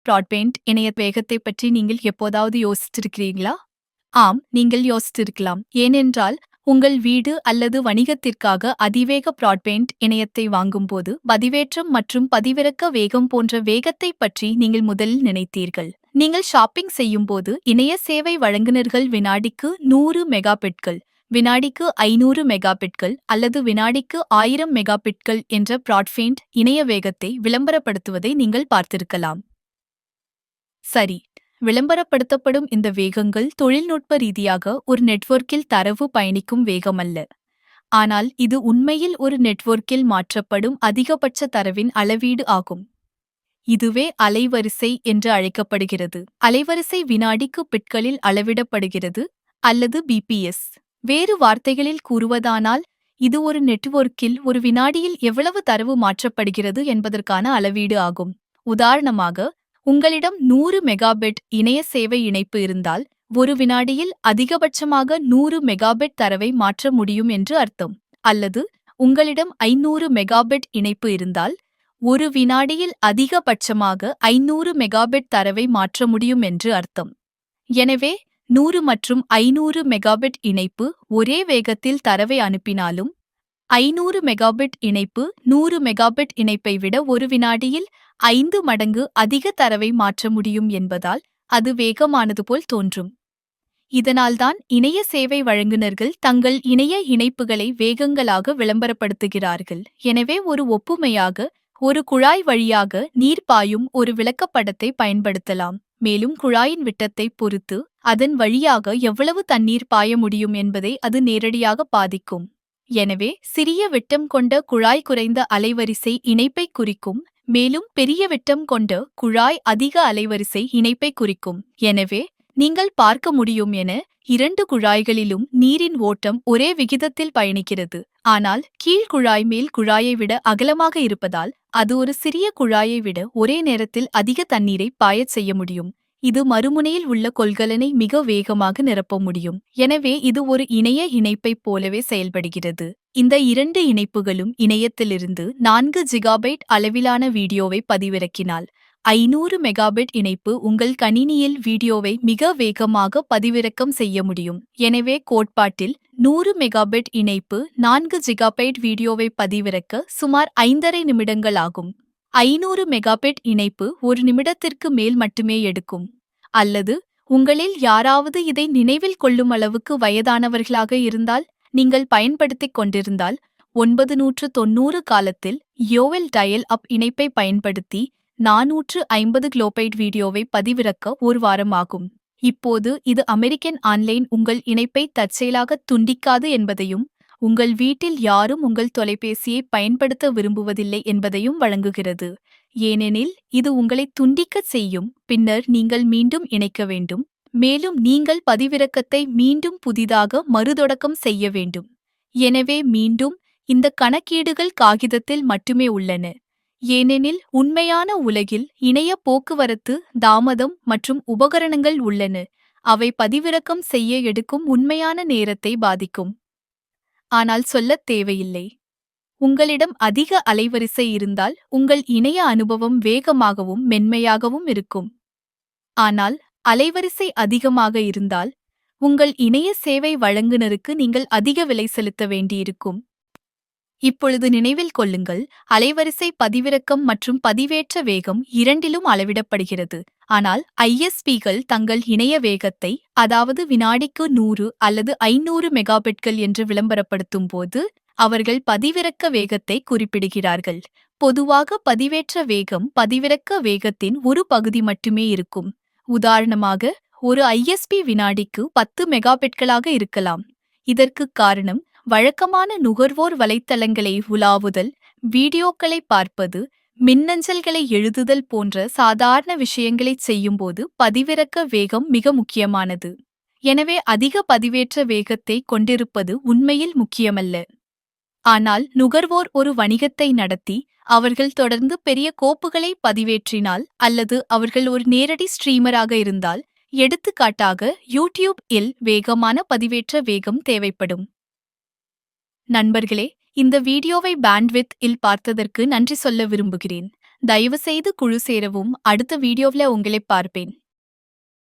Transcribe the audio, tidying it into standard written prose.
Broadband இணைய வேகத்தை பற்றி நீங்கள் எப்போதாவது யோசித்திருக்கிறீர்களா? ஆம், நீங்கள் யோசித்திருக்கலாம். ஏனென்றால் உங்கள் வீடு அல்லது வணிகத்திற்காக அதிவேக பிராட்பேண்ட் இணையத்தை வாங்கும்போது பதிவேற்றம் மற்றும் பதிவிறக்க வேகம் போன்ற வேகத்தை பற்றி நீங்கள் முதலில் நினைத்தீர்கள். நீங்கள் ஷாப்பிங் செய்யும்போது இணைய சேவை வழங்குநர்கள் வினாடிக்கு 100 மெகாபிட்கள், வினாடிக்கு 500 மெகாபிட்கள் அல்லது வினாடிக்கு 1000 மெகாபிட்கள் என்ற பிராட்பேண்ட் இணைய வேகத்தை விளம்பரப்படுத்துவதை நீங்கள் பார்த்திருக்கலாம். சரி, விளம்பரப்படுத்தப்படும் இந்த வேகங்கள் தொழில்நுட்ப ரீதியாக ஒரு நெட்வொர்க்கில் தரவு பயணிக்கும் வேகமல்ல. ஆனால் இது உண்மையில் ஒரு நெட்வொர்க்கில் மாற்றப்படும் அதிகபட்ச தரவின் அளவீடு ஆகும். இதுவே அலைவரிசை என்று அழைக்கப்படுகிறது. அலைவரிசை வினாடிக்கு பிட்களில் அளவிடப்படுகிறது அல்லது பிபிஎஸ். வேறு வார்த்தைகளில் கூறுவதானால், இது ஒரு நெட்வொர்க்கில் ஒரு வினாடியில் எவ்வளவு தரவு மாற்றப்படுகிறது என்பதற்கான அளவீடு ஆகும். உதாரணமாக, உங்களிடம் 100 மெகாபிட் இணைய சேவை இணைப்பு இருந்தால், ஒரு வினாடியில் அதிகபட்சமாக 100 மெகாபிட் தரவை மாற்ற முடியும் என்று அர்த்தம். அல்லது உங்களிடம் 500 மெகாபிட் இணைப்பு இருந்தால், ஒரு வினாடியில் அதிகபட்சமாக 500 மெகாபிட் தரவை மாற்ற முடியும் என்று அர்த்தம். எனவே 100 மற்றும் 500 மெகாபிட் இணைப்பு ஒரே வேகத்தில் தரவை அனுப்பினாலும், 500 மெகாபிட் இணைப்பு 100 மெகாபிட் இணைப்பை விட ஒரு வினாடியில் 5 மடங்கு அதிக தரவை மாற்ற முடியும் என்பதால் அது வேகமானது போல் தோன்றும். இதனால்தான் இணைய சேவை வழங்குநர்கள் தங்கள் இணைய இணைப்புகளை வேகங்களாக விளம்பரப்படுத்துகிறார்கள். எனவே ஒரு ஒப்புமையாக, ஒரு குழாய் வழியாக நீர் பாயும் ஒரு விளக்கப்படத்தை பயன்படுத்தலாம். மேலும் குழாயின் விட்டத்தை பொறுத்து அதன் வழியாக எவ்வளவு தண்ணீர் பாய முடியும் என்பதை அது நேரடியாக பாதிக்கும். எனவே சிறிய விட்டம் கொண்ட குழாய் குறைந்த அலைவரிசை இணைப்பை குறிக்கும், மேலும் பெரிய விட்டம் கொண்ட குழாய் அதிக அலைவரிசை இணைப்பை குறிக்கும். எனவே நீங்கள் பார்க்க முடியும் என 2 குழாய்களிலும் நீரின் ஓட்டம் ஒரே விகிதத்தில் பயணிக்கிறது. ஆனால் கீழ் குழாய் மேல் குழாயை விட அகலமாக இருப்பதால் அது ஒரு சிறிய குழாயை விட ஒரே நேரத்தில் அதிக தண்ணீரை பாயச் செய்ய முடியும். இது மறுமுனையில் உள்ள கொள்கலனை மிக வேகமாக நிரப்ப முடியும். எனவே இது ஒரு இணைய இணைப்பைப் போலவே செயல்படுகிறது. இந்த 2 இணைப்புகளும் இணையத்திலிருந்து 4 ஜிகாபைட் அளவிலான வீடியோவை பதிவிறக்கினால், 500 மெகாபிட் இணைப்பு உங்கள் கணினியில் வீடியோவை மிக வேகமாக பதிவிறக்கம் செய்ய முடியும். எனவே கோட்பாட்டில் 100 மெகாபிட் இணைப்பு 4 ஜிகாபைட் வீடியோவை பதிவிறக்க சுமார் 5½ நிமிடங்கள் ஆகும். 500 மெகாபிட் இணைப்பு ஒரு நிமிடத்திற்கு மேல் மட்டுமே எடுக்கும். அல்லது உங்களில் யாராவது இதை நினைவில் கொள்ளும் அளவுக்கு வயதானவர்களாக இருந்தால், நீங்கள் பயன்படுத்திக் கொண்டிருந்தால், 990 காலத்தில் யோவெல் டயல் அப் இணைப்பை பயன்படுத்தி 450 கிலோபைட் வீடியோவை பதிவிறக்க ஒரு வாரம் ஆகும். இப்போது இது அமெரிக்கன் ஆன்லைன் உங்கள் இணைப்பை தற்செயலாக துண்டிக்காது என்பதையும், உங்கள் வீட்டில் யாரும் உங்கள் தொலைபேசியை பயன்படுத்த விரும்புவதில்லை என்பதையும் வழங்குகிறது. ஏனெனில் இது உங்களை துண்டிக்கச் செய்யும், பின்னர் நீங்கள் மீண்டும் இணைக்க வேண்டும், மேலும் நீங்கள் பதிவிறக்கத்தை மீண்டும் புதிதாக மறுதொடக்கம் செய்ய வேண்டும். எனவே மீண்டும் இந்த கணக்கீடுகள் காகிதத்தில் மட்டுமே உள்ளன. ஏனெனில் உண்மையான உலகில் இணைய போக்குவரத்து, தாமதம் மற்றும் உபகரணங்கள் உள்ளன. அவை பதிவிறக்கம் செய்ய எடுக்கும் உண்மையான நேரத்தை பாதிக்கும். ஆனால் சொல்லத் தேவையில்லை. உங்களிடம் அதிக அலைவரிசை இருந்தால் உங்கள் இணைய அனுபவம் வேகமாகவும் மென்மையாகவும் இருக்கும். ஆனால் அலைவரிசை அதிகமாக இருந்தால், உங்கள் இணைய சேவை வழங்குநருக்கு நீங்கள் அதிக விலை செலுத்த வேண்டியிருக்கும். இப்பொழுது நினைவில் கொள்ளுங்கள், அலைவரிசை பதிவிறக்கம் மற்றும் பதிவேற்ற வேகம் இரண்டிலும் அளவிடப்படுகிறது. ஆனால் ஐஎஸ்பிகள் தங்கள் இணைய வேகத்தை, அதாவது வினாடிக்கு 100 அல்லது 500 மெகாபிட்கள் என்று விளம்பரப்படுத்தும் போது, அவர்கள் பதிவிறக்க வேகத்தை குறிப்பிடுகிறார்கள். பொதுவாக பதிவேற்ற வேகம் பதிவிறக்க வேகத்தின் ஒரு பகுதி மட்டுமே இருக்கும். உதாரணமாக, ஒரு ஐஎஸ்பி வினாடிக்கு 10 மெகாபிட்களாக இருக்கலாம். இதற்குக் காரணம், வழக்கமான நுகர்வோர் வலைத்தளங்களை உலாவுதல், வீடியோக்களை பார்ப்பது, மின்னஞ்சல்களை எழுதுதல் போன்ற சாதாரண விஷயங்களைச் செய்யும்போது பதிவிறக்க வேகம் மிக முக்கியமானது. எனவே அதிக பதிவேற்ற வேகத்தை கொண்டிருப்பது உண்மையில் முக்கியமல்ல. ஆனால் நுகர்வோர் ஒரு வணிகத்தை நடத்தி, அவர்கள் தொடர்ந்து பெரிய கோப்புகளை பதிவேற்றினால் அல்லது அவர்கள் ஒரு நேரடி ஸ்ட்ரீமராக இருந்தால், எடுத்துக்காட்டாக யூடியூப் இல் வேகமான பதிவேற்ற வேகம் தேவைப்படும். நண்பர்களே, இந்த வீடியோவை பேண்ட்வித் இல் பார்த்ததற்கு நன்றி சொல்ல விரும்புகிறேன். தயவுசெய்து குழு சேரவும். அடுத்த வீடியோவில் உங்களை பார்ப்பேன்.